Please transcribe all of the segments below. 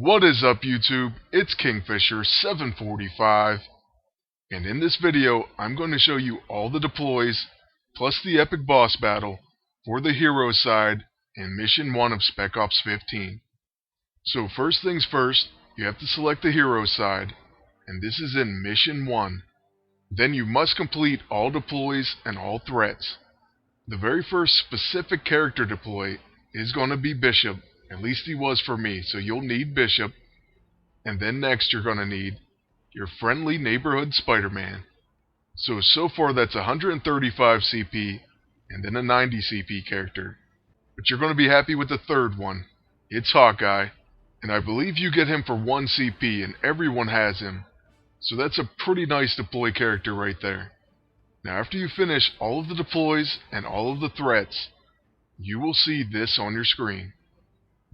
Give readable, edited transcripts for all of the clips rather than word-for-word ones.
What is up, YouTube? It's Kingfisher745, and in this video I'm going to show you all the deploys plus the epic boss battle for the hero side in Mission 1 of Spec Ops 15. So first things first, you have to select the hero side, and this is in Mission 1. Then you must complete all deploys and all threats. The very first specific character deploy is going to be Bishop. At least he was for me, so you'll need Bishop. And then next you're going to need your friendly neighborhood Spider-Man. So far that's 135 CP and then a 90 CP character. But you're going to be happy with the third one. It's Hawkeye, and I believe you get him for 1 CP and everyone has him. So that's a pretty nice deploy character right there. Now after you finish all of the deploys and all of the threats, you will see this on your screen.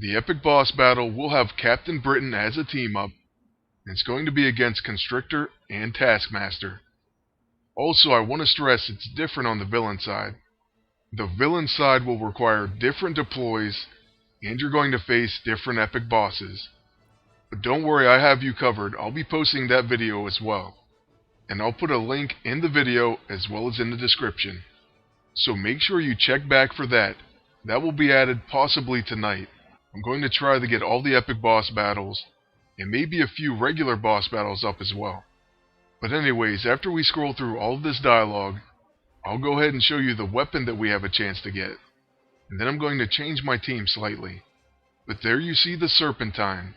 The epic boss battle will have Captain Britain as a team up, and it's going to be against Constrictor and Taskmaster. Also, I want to stress it's different on the villain side. The villain side will require different deploys, and you're going to face different epic bosses. But don't worry, I have you covered. I'll be posting that video as well. And I'll put a link in the video as well as in the description. So make sure you check back for that. That will be added possibly tonight. I'm going to try to get all the epic boss battles, and maybe a few regular boss battles up as well. But anyways, after we scroll through all of this dialogue, I'll go ahead and show you the weapon that we have a chance to get. And then I'm going to change my team slightly. But there you see the Serpentine.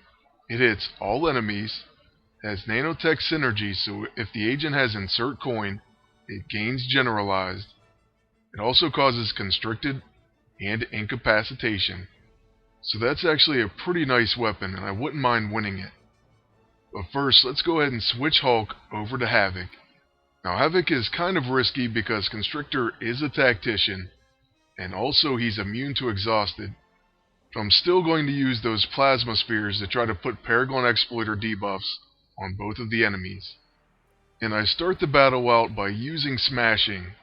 It hits all enemies, has nanotech synergy, so if the agent has insert coin, it gains generalized. It also causes constricted and incapacitation. So that's actually a pretty nice weapon, and I wouldn't mind winning it. But first, let's go ahead and switch Hulk over to Havoc. Now Havoc is kind of risky because Constrictor is a tactician, and also he's immune to exhausted. But I'm still going to use those plasma spheres to try to put Paragon Exploiter debuffs on both of the enemies. And I start the battle out by using Smashing.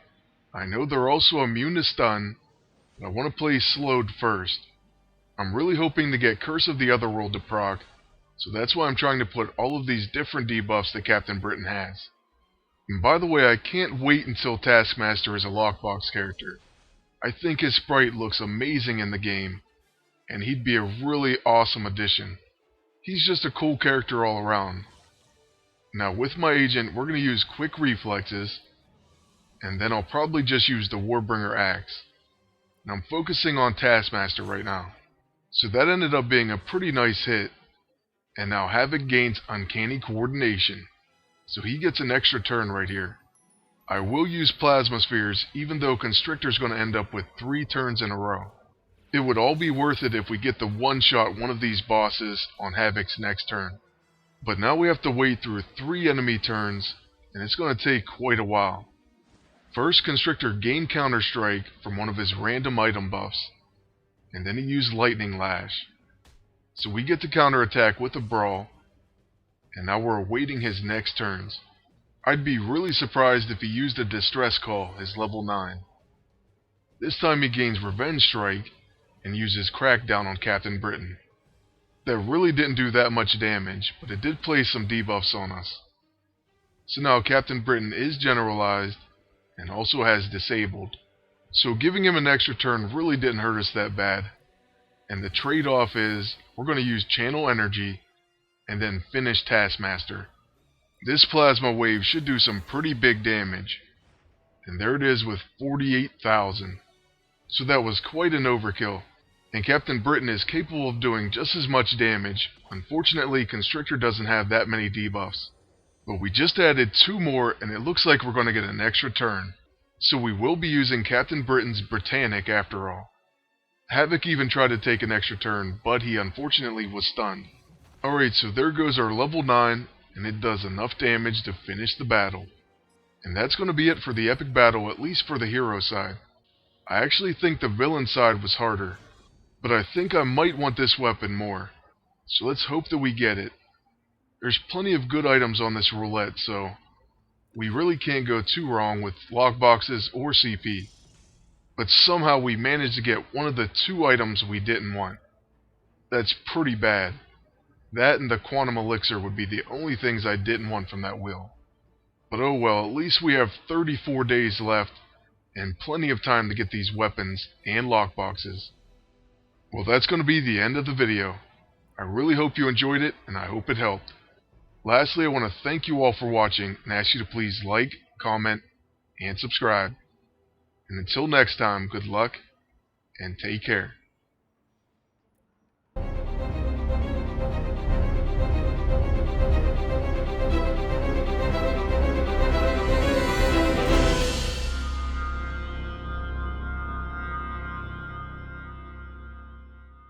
I know they're also immune to stun, but I want to play slowed first. I'm really hoping to get Curse of the Otherworld to proc, so that's why I'm trying to put all of these different debuffs that Captain Britain has. And by the way, I can't wait until Taskmaster is a lockbox character. I think his sprite looks amazing in the game, and he'd be a really awesome addition. He's just a cool character all around. Now with my agent, we're going to use quick reflexes, and then I'll probably just use the Warbringer axe. And I'm focusing on Taskmaster right now. So that ended up being a pretty nice hit, and now Havoc gains Uncanny Coordination, so he gets an extra turn right here. I will use Plasma Spheres even though Constrictor's going to end up with 3 turns in a row. It would all be worth it if we get the one-shot one of these bosses on Havoc's next turn. But now we have to wait through 3 enemy turns, and it's going to take quite a while. First, Constrictor gained Counter Strike from one of his random item buffs, and then he used Lightning Lash. So we get to counterattack with a Brawl, and now we're awaiting his next turns. I'd be really surprised if he used a Distress Call, his level 9. This time he gains Revenge Strike, and uses Crackdown on Captain Britain. That really didn't do that much damage, but it did place some debuffs on us. So now Captain Britain is generalized, and also has Disabled. So giving him an extra turn really didn't hurt us that bad. And the trade-off is, we're going to use Channel Energy, and then finish Taskmaster. This Plasma Wave should do some pretty big damage. And there it is with 48,000. So that was quite an overkill. And Captain Britain is capable of doing just as much damage. Unfortunately, Constrictor doesn't have that many debuffs. But we just added 2 more, and it looks like we're going to get an extra turn. So we will be using Captain Britain's Britannic after all. Havoc even tried to take an extra turn, but he unfortunately was stunned. Alright, so there goes our level 9, and it does enough damage to finish the battle. And that's going to be it for the epic battle, at least for the hero side. I actually think the villain side was harder, but I think I might want this weapon more. So let's hope that we get it. There's plenty of good items on this roulette, so we really can't go too wrong with lockboxes or CP. But somehow we managed to get one of the 2 items we didn't want. That's pretty bad. That and the quantum elixir would be the only things I didn't want from that wheel. But oh well, at least we have 34 days left, and plenty of time to get these weapons and lockboxes. Well, that's going to be the end of the video. I really hope you enjoyed it, and I hope it helped. Lastly, I want to thank you all for watching, and ask you to please like, comment, and subscribe. And until next time, good luck, and take care.